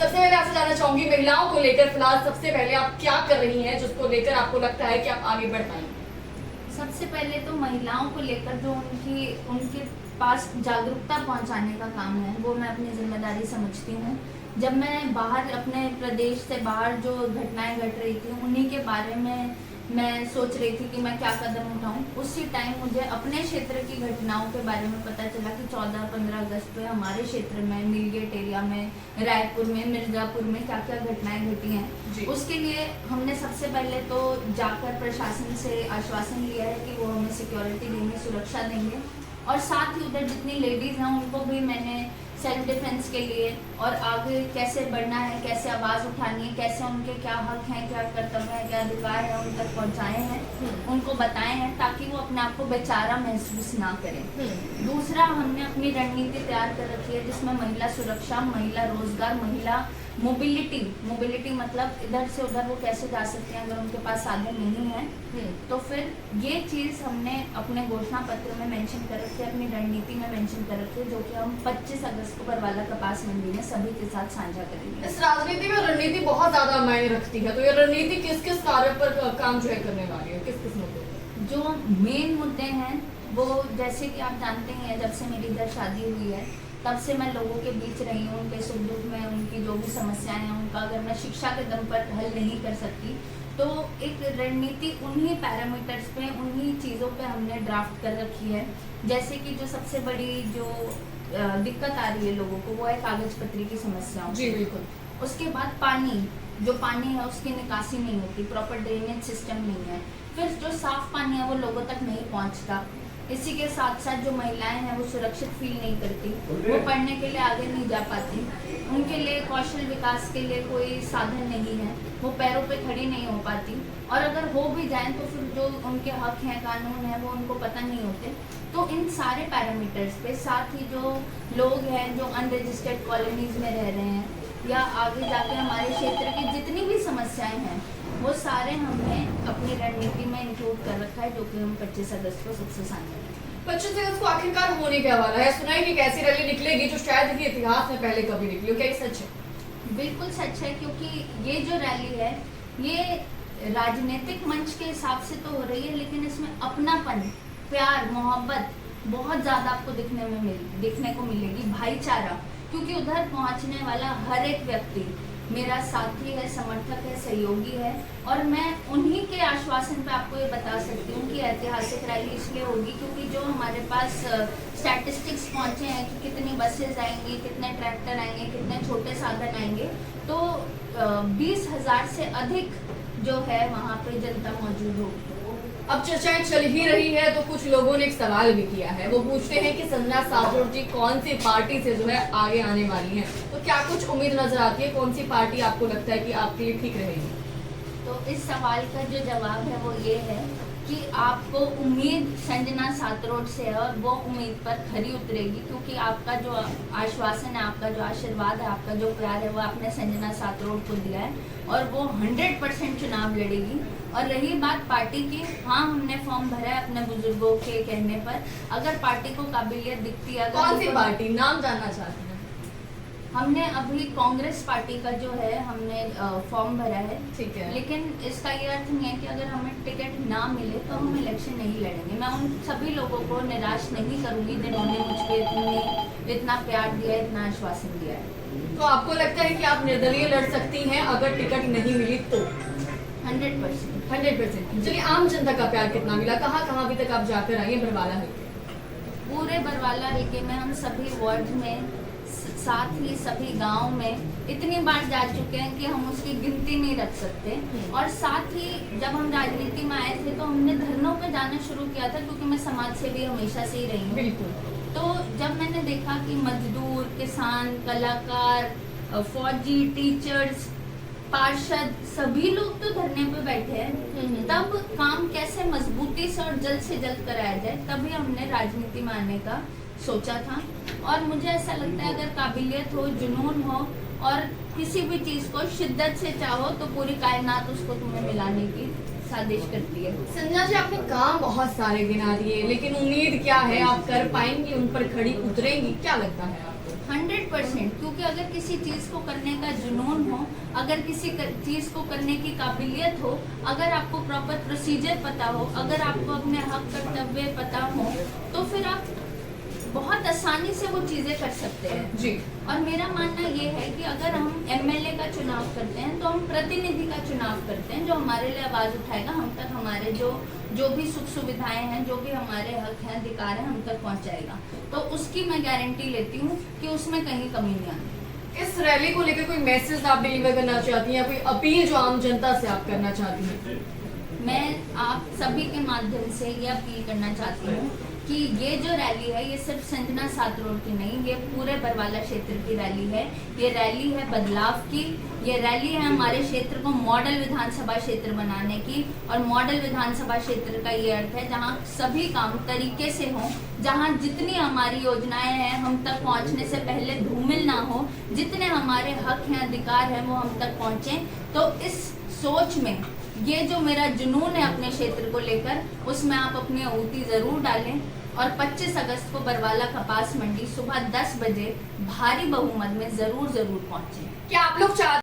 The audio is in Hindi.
सबसे पहले आपसे जानना चाहूंगी, महिलाओं को लेकर फिलहाल सबसे पहले आप क्या कर रही हैं जिसको लेकर आपको लगता है कि आप आगे बढ़ पाएंगी? सबसे पहले तो महिलाओं को लेकर जो उनके पास जागरूकता पहुंचाने का काम है वो मैं अपनी जिम्मेदारी समझती हूँ। जब मैं बाहर अपने प्रदेश से बाहर जो घटनाएं घट रही थी उन्हीं के बारे में मैं सोच रही थी कि मैं क्या कदम उठाऊं। उसी टाइम मुझे अपने क्षेत्र की घटनाओं के बारे में पता चला कि 14-15 अगस्त पे हमारे क्षेत्र में नीलगेट एरिया में, रायपुर में, मिर्जापुर में क्या क्या घटनाएं घटी हैं। उसके लिए हमने सबसे पहले तो जाकर प्रशासन से आश्वासन लिया है कि वो हमें सिक्योरिटी देंगे, सुरक्षा देंगे, और साथ ही उधर जितनी लेडीज हैं उनको भी मैंने सेल्फ डिफेंस के लिए और आगे कैसे बढ़ना है, कैसे आवाज़ उठानी है, कैसे उनके क्या हक हैं, क्या कर्तव्य हैं, क्या अधिकार है उन तक पहुँचाए हैं, उनको बताए हैं ताकि वो अपने आप को बेचारा महसूस ना करें। दूसरा, हमने अपनी रणनीति तैयार कर रखी है जिसमें महिला सुरक्षा, महिला रोजगार, महिला मोबिलिटी मतलब इधर से उधर वो कैसे जा सकते हैं अगर उनके पास साधन नहीं है। तो फिर ये चीज़ हमने अपने घोषणा पत्र में मेंशन कर रखी है, अपनी रणनीति में मेंशन कर रखी है, जो कि हम 25 अगस्त को बरवाला कपास मंडी में सभी के साथ साझा करेंगे। इस राजनीति में रणनीति बहुत ज्यादा मायने रखती है, तो ये रणनीति किस किस कार्य पर काम जो है करने वाली है, किस किस मुद्दों पर? जो मेन मुद्दे हैं वो, जैसे कि आप जानते हैं, जब से मेरी इधर शादी हुई है तब से मैं लोगों के बीच रही हूँ, उनके सुख दुख में, उनकी जो भी समस्याएं हैं उनका अगर मैं शिक्षा के दम पर हल नहीं कर सकती तो एक रणनीति उन्हीं पैरामीटर्स पे, उन्हीं चीज़ों पे हमने ड्राफ्ट कर रखी है। जैसे कि जो सबसे बड़ी जो दिक्कत आ रही है लोगों को वो है कागज पत्री की समस्याओं। जी बिल्कुल। उसके बाद पानी है उसकी निकासी नहीं होती, प्रॉपर ड्रेनेज सिस्टम नहीं है। फिर जो साफ पानी है वो लोगों तक नहीं पहुंचता। इसी के साथ साथ जो महिलाएं हैं वो सुरक्षित फील नहीं करती, वो पढ़ने के लिए आगे नहीं जा पाती, उनके लिए कौशल विकास के लिए कोई साधन नहीं है, वो पैरों पे खड़ी नहीं हो पाती, और अगर हो भी जाएं तो फिर जो उनके हक हैं, कानून है, वो उनको पता नहीं होते। तो इन सारे पैरामीटर्स पे, साथ ही जो लोग हैं जो अनरजिस्टर्ड कॉलोनीज में रह रहे हैं या आगे जाके हमारे क्षेत्र की जितनी भी समस्याएं हैं वो सारे हमने अपनी रणनीति में इंक्लूड कर रखा है, जो कि हम 25 अगस्त को सबसे सामने रखेंगे। 25 अगस्त को आखिरकार होने क्या वाला है? सुना है कि एक ऐसी रैली निकलेगी जो शायद ही इतिहास में पहले कभी निकली हो, क्या ये सच है? बिल्कुल सच है, क्योंकि ये जो रैली है ये राजनीतिक मंच के हिसाब से तो हो रही है, लेकिन इसमें अपनापन, प्यार, मोहब्बत बहुत ज़्यादा आपको देखने को मिलेगी, भाईचारा, क्योंकि उधर पहुंचने वाला हर एक व्यक्ति मेरा साथी है, समर्थक है, सहयोगी है, और मैं उन्हीं के आश्वासन पे आपको ये बता सकती हूँ कि ऐतिहासिक रैली इसलिए होगी क्योंकि जो हमारे पास स्टैटिस्टिक्स पहुँचे हैं कि कितनी बसेज आएंगी, कितने ट्रैक्टर आएंगे, कितने छोटे साधन आएंगे, तो 20,000 से अधिक जो है वहाँ पे जनता मौजूद होगी। अब चर्चाएं चल ही रही है तो कुछ लोगों ने एक सवाल भी किया है, वो पूछते हैं कि संजना साथरोड जी कौन सी पार्टी से जो है आगे आने वाली हैं, तो क्या कुछ उम्मीद नजर आती है? कौन सी पार्टी आपको लगता है कि आपके लिए ठीक रहेगी? तो इस सवाल का जो जवाब है वो ये है कि आपको उम्मीद संजना साथरोड से है और वो उम्मीद पर खरी उतरेगी, क्योंकि आपका जो आश्वासन है, आपका जो आशीर्वाद है, आपका जो प्यार है वो आपने संजना साथरोड को दिया है और वो 100% चुनाव लड़ेगी। और रही बात पार्टी की, हाँ हमने फॉर्म भरा है अपने बुजुर्गों के कहने पर, अगर पार्टी को काबिलियत दिखती है। कौन सी पार्टी, नाम जानना चाहते हैं? हमने अभी कांग्रेस पार्टी का जो है हमने फॉर्म भरा है, ठीक है, लेकिन इसका ये अर्थ नहीं है कि अगर हमें टिकट ना मिले तो हम इलेक्शन नहीं लड़ेंगे। मैं उन सभी लोगों को निराश नहीं करूंगी जिन्होंने मुझ पर इतना प्यार दिया, इतना आश्वासन दिया है। तो आपको लगता है कि आप निर्दलीय लड़ सकती हैं अगर टिकट नहीं मिली तो? 100%। चलिए, आम जनता का प्यार कितना मिला? कहाँ कहाँ अभी तक आप जाकर आइए बरवाला हल्के? पूरे बरवाला हल्के में हम सभी वार्ड में, साथ ही सभी गांव में इतनी बार जा चुके हैं कि हम उसकी गिनती नहीं रख सकते। और साथ ही जब हम राजनीति में आए थे तो हमने धरनों पे जाना शुरू किया था, क्योंकि मैं समाज सेवी हमेशा से ही रही हूँ। बिल्कुल। तो जब मैंने देखा कि मजदूर, किसान, कलाकार, फौजी, टीचर्स, पार्षद सभी लोग तो धरने पे बैठे हैं, तब काम कैसे मजबूती से और जल्द से जल्द कराया जाए, तभी हमने राजनीति में आने का सोचा था। और मुझे ऐसा लगता है अगर काबिलियत हो, जुनून हो और किसी भी चीज को शिद्दत से चाहो तो पूरी कायनात उसको तुम्हें मिलाने की साजिश करती है। संजना जी, आपने काम बहुत सारे गिना दिए, लेकिन उम्मीद क्या है, आप कर पाएंगी, उन पर खड़ी उतरेंगी? क्या लगता है आपको? 100%, क्योंकि अगर किसी चीज को करने का जुनून हो, अगर किसी चीज को करने की काबिलियत हो, अगर आपको प्रॉपर प्रोसीजर पता हो, अगर आपको अपने हक कर्तव्य पता हो, तो फिर आप बहुत आसानी से वो चीजें कर सकते हैं जी। और मेरा मानना ये है कि अगर हम एमएलए का चुनाव करते हैं तो हम प्रतिनिधि का चुनाव करते हैं जो हमारे लिए आवाज उठाएगा, हम तक हमारे जो भी सुख सुविधाएं हैं, जो भी हमारे हक हैं, अधिकार हैं, हम तक पहुंचाएगा। तो उसकी मैं गारंटी लेती हूँ कि उसमें कहीं कमी नहीं आनी। इस रैली को लेकर कोई मैसेज आप डिलीवर करना चाहती हैं या कोई अपील जो आम जनता से आप करना चाहती हैं? मैं आप सभी के माध्यम से ये अपील करना चाहती हूँ कि ये जो रैली है ये सिर्फ संजना सात रोड की नहीं, ये पूरे बरवाला क्षेत्र की रैली है। ये रैली है बदलाव की, ये रैली है हमारे क्षेत्र को मॉडल विधानसभा क्षेत्र बनाने की। और मॉडल विधानसभा क्षेत्र का ये अर्थ है जहाँ सभी काम तरीके से हों, जहाँ जितनी हमारी योजनाएं हैं हम तक पहुँचने से पहले धूमिल ना हो, जितने हमारे हक हैं, अधिकार हैं, वो हम तक पहुँचे। तो इस सोच में ये जो मेरा जुनून है अपने क्षेत्र को लेकर, उसमें आप अपनी आहुति जरूर डालें और 25 अगस्त को बरवाला कपास मंडी सुबह 10 बजे भारी बहुमत में जरूर पहुंचे। क्या आप लोग चाहते